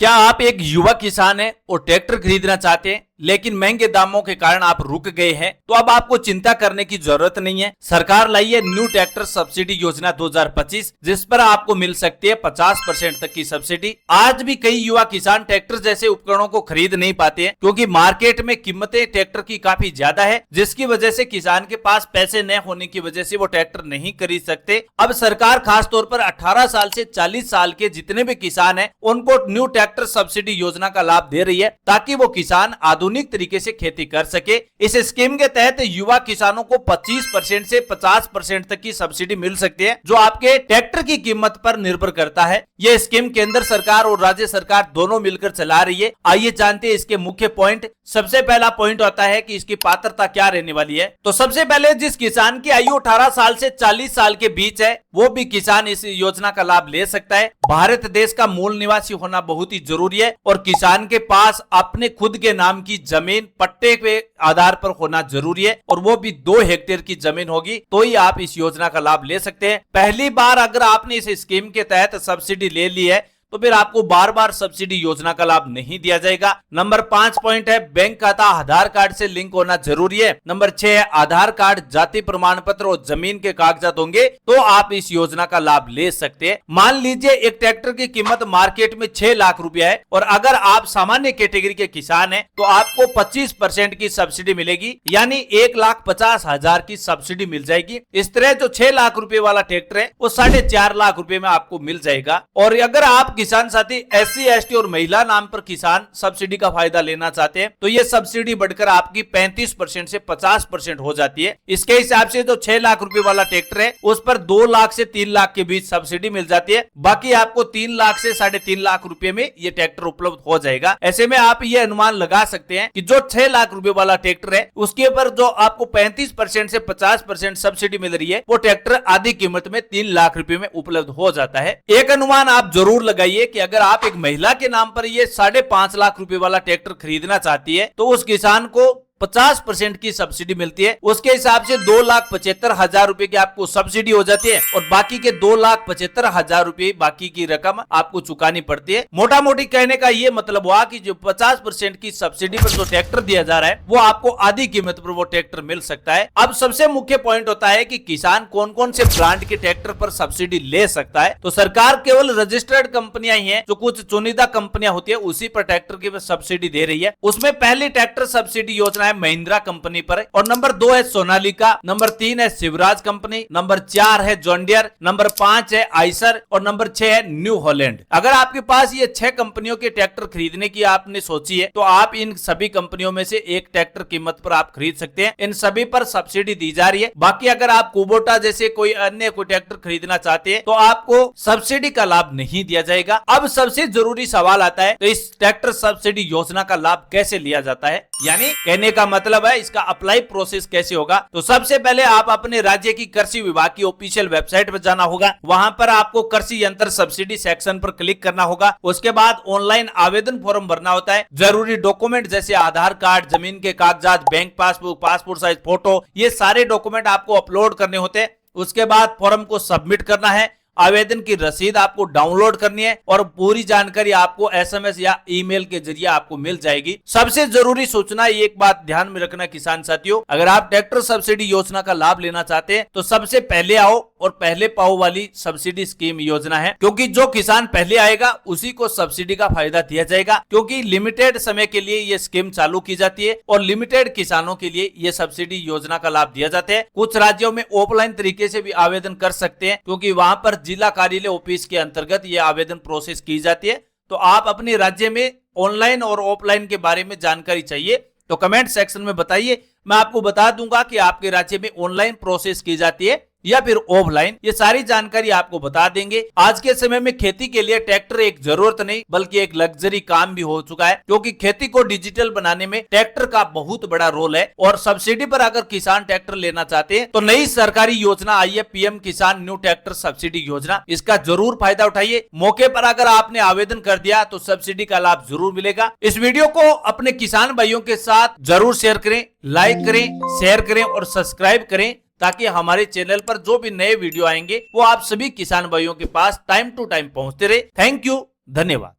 क्या आप एक युवा किसान हैं और ट्रैक्टर खरीदना चाहते हैं लेकिन महंगे दामों के कारण आप रुक गए हैं? तो अब आपको चिंता करने की जरूरत नहीं है। सरकार लाई है न्यू ट्रैक्टर सब्सिडी योजना 2025, जिस पर आपको मिल सकती है 50% तक की सब्सिडी। आज भी कई युवा किसान ट्रैक्टर जैसे उपकरणों को खरीद नहीं पाते हैं क्योंकि मार्केट में कीमतें ट्रैक्टर की काफी ज्यादा है, जिसकी वजह से किसान के पास पैसे न होने की वजह से वो ट्रैक्टर नहीं खरीद सकते। अब सरकार खास तौर पर 18 साल से 40 साल के जितने भी किसान हैं उनको न्यू ट्रैक्टर सब्सिडी योजना का लाभ दे रही है ताकि वो किसान आधुनिक तरीके से खेती कर सके। इस स्कीम के तहत युवा किसानों को 25% से 50% तक की सब्सिडी मिल सकती है, जो आपके ट्रैक्टर की कीमत पर निर्भर करता है। यह स्कीम केंद्र सरकार और राज्य सरकार दोनों मिलकर चला रही है। आइए जानते हैं इसके मुख्य पॉइंट। सबसे पहला पॉइंट होता है कि इसकी पात्रता क्या रहने वाली है। तो सबसे पहले जिस किसान की आयु 18 साल से 40 साल के बीच है वो भी किसान इस योजना का लाभ ले सकता है। भारत देश का मूल निवासी होना बहुत ही जरूरी है और किसान के पास अपने खुद के नाम की जमीन पट्टे के आधार पर होना जरूरी है और वो भी 2 हेक्टेयर की जमीन होगी तो ही आप इस योजना का लाभ ले सकते हैं। पहली बार अगर आपने इस स्कीम के तहत सब्सिडी ले ली है तो फिर आपको बार बार सब्सिडी योजना का लाभ नहीं दिया जाएगा। नंबर 5 पॉइंट है बैंक खाता आधार कार्ड से लिंक होना जरूरी है। नंबर 6 है आधार कार्ड, जाति प्रमाण पत्र और जमीन के कागजात होंगे तो आप इस योजना का लाभ ले सकते हैं। मान लीजिए एक ट्रैक्टर की कीमत मार्केट में 6 लाख रुपया है और अगर आप सामान्य कैटेगरी के किसान हैं तो आपको 25% की सब्सिडी मिलेगी, यानी 1,50,000 की सब्सिडी मिल जाएगी। इस तरह जो 6 लाख रुपए वाला ट्रैक्टर है वो 4.5 लाख रुपए में आपको मिल जाएगा। और अगर आप किसान साथी SC ST और महिला नाम पर किसान सब्सिडी का फायदा लेना चाहते हैं तो ये सब्सिडी बढ़कर आपकी 35% से 50% हो जाती है। इसके हिसाब से जो 6 लाख रुपए वाला ट्रैक्टर है उस पर 2 लाख से 3 लाख के बीच सब्सिडी मिल जाती है। बाकी आपको 3 लाख से 3.5 लाख रुपए में ये ट्रैक्टर उपलब्ध हो जाएगा। ऐसे में आप ये अनुमान लगा सकते हैं कि जो 6 लाख रुपए वाला ट्रैक्टर है उसके ऊपर जो आपको 35% से 50% सब्सिडी मिल रही है वो ट्रैक्टर आधी कीमत में 3 लाख रुपए में उपलब्ध हो जाता है। एक अनुमान आप जरूर लगाइए कि अगर आप एक महिला के नाम पर ये 5.5 लाख रुपए वाला ट्रैक्टर खरीदना चाहती है तो उस किसान को 50% की सब्सिडी मिलती है। उसके हिसाब से 2,75,000 रुपए की आपको सब्सिडी हो जाती है और बाकी के 2,75,000 रुपए बाकी की रकम आपको चुकानी पड़ती है। मोटा मोटी कहने का ये मतलब हुआ कि जो 50% की सब्सिडी पर जो ट्रैक्टर दिया जा रहा है वो आपको आधी कीमत पर वो ट्रैक्टर मिल सकता है। अब सबसे मुख्य पॉइंट होता है कि किसान कौन कौन से ब्रांड के ट्रैक्टर पर सब्सिडी ले सकता है। तो सरकार केवल रजिस्टर्ड कंपनियां ही है, जो कुछ चुनिंदा कंपनियां होती है उसी पर ट्रैक्टर की सब्सिडी दे रही है। उसमें पहली ट्रैक्टर सब्सिडी योजना महिंद्रा कंपनी पर है और नंबर 2 है सोनालिका, नंबर 3 है शिवराज कंपनी, नंबर 4 है जॉन डियर, नंबर 5 है आइसर और नंबर 6 है न्यू हॉलैंड। अगर आपके पास ये 6 कंपनियों के ट्रैक्टर खरीदने की आपने सोची है तो आप इन सभी कंपनियों में से एक ट्रैक्टर कीमत पर आप खरीद सकते हैं। इन सभी पर सब्सिडी दी जा रही है। बाकी अगर आप कुबोटा जैसे कोई अन्य कोई ट्रैक्टर खरीदना चाहते हैं तो आपको सब्सिडी का लाभ नहीं दिया जाएगा। अब सबसे जरूरी सवाल आता है तो इस ट्रैक्टर सब्सिडी योजना का लाभ कैसे लिया जाता है, यानी कहने का मतलब है इसका अप्लाई प्रोसेस कैसे होगा। तो सबसे पहले आप अपने राज्य की कृषि विभाग की ऑफिशियल वेबसाइट पर जाना होगा। वहां पर आपको कृषि यंत्र सब्सिडी सेक्शन पर क्लिक करना होगा। उसके बाद ऑनलाइन आवेदन फॉर्म भरना होता है। जरूरी डॉक्यूमेंट जैसे आधार कार्ड, जमीन के कागजात, bank passbook, passport size photo, ये सारे डॉक्यूमेंट आपको अपलोड करने होते हैं। उसके बाद फॉर्म को सबमिट करना है। आवेदन की रसीद आपको डाउनलोड करनी है और पूरी जानकारी आपको SMS या ईमेल के जरिए आपको मिल जाएगी। सबसे जरूरी सूचना, एक बात ध्यान में रखना किसान साथियों, अगर आप ट्रैक्टर सब्सिडी योजना का लाभ लेना चाहते हैं तो सबसे पहले आओ और पहले पाओ वाली सब्सिडी स्कीम योजना है, क्योंकि जो किसान पहले आएगा उसी को सब्सिडी का फायदा दिया जाएगा। क्योंकि लिमिटेड समय के लिए ये स्कीम चालू की जाती है और लिमिटेड किसानों के लिए ये सब्सिडी योजना का लाभ दिया जाता है। कुछ राज्यों में ऑफलाइन तरीके से भी आवेदन कर सकते हैं क्योंकि वहां पर जिला कार्यालय ऑफिस के अंतर्गत ये आवेदन प्रोसेस की जाती है। तो आप अपने राज्य में ऑनलाइन और ऑफलाइन के बारे में जानकारी चाहिए तो कमेंट सेक्शन में बताइए, मैं आपको बता दूंगा कि आपके राज्य में ऑनलाइन प्रोसेस की जाती है या फिर ऑफलाइन, ये सारी जानकारी आपको बता देंगे। आज के समय में खेती के लिए ट्रैक्टर एक जरूरत नहीं बल्कि एक लग्जरी काम भी हो चुका है, क्योंकि खेती को डिजिटल बनाने में ट्रैक्टर का बहुत बड़ा रोल है। और सब्सिडी पर अगर किसान ट्रैक्टर लेना चाहते हैं तो नई सरकारी योजना आई है PM किसान न्यू ट्रैक्टर सब्सिडी योजना। इसका जरूर फायदा उठाइए। मौके पर अगर आपने आवेदन कर दिया तो सब्सिडी का लाभ जरूर मिलेगा। इस वीडियो को अपने किसान भाइयों के साथ जरूर शेयर करें, लाइक करें, शेयर करें और सब्सक्राइब करें ताकि हमारे चैनल पर जो भी नए वीडियो आएंगे वो आप सभी किसान भाइयों के पास टाइम टू टाइम पहुंचते रहे। थैंक यू, धन्यवाद।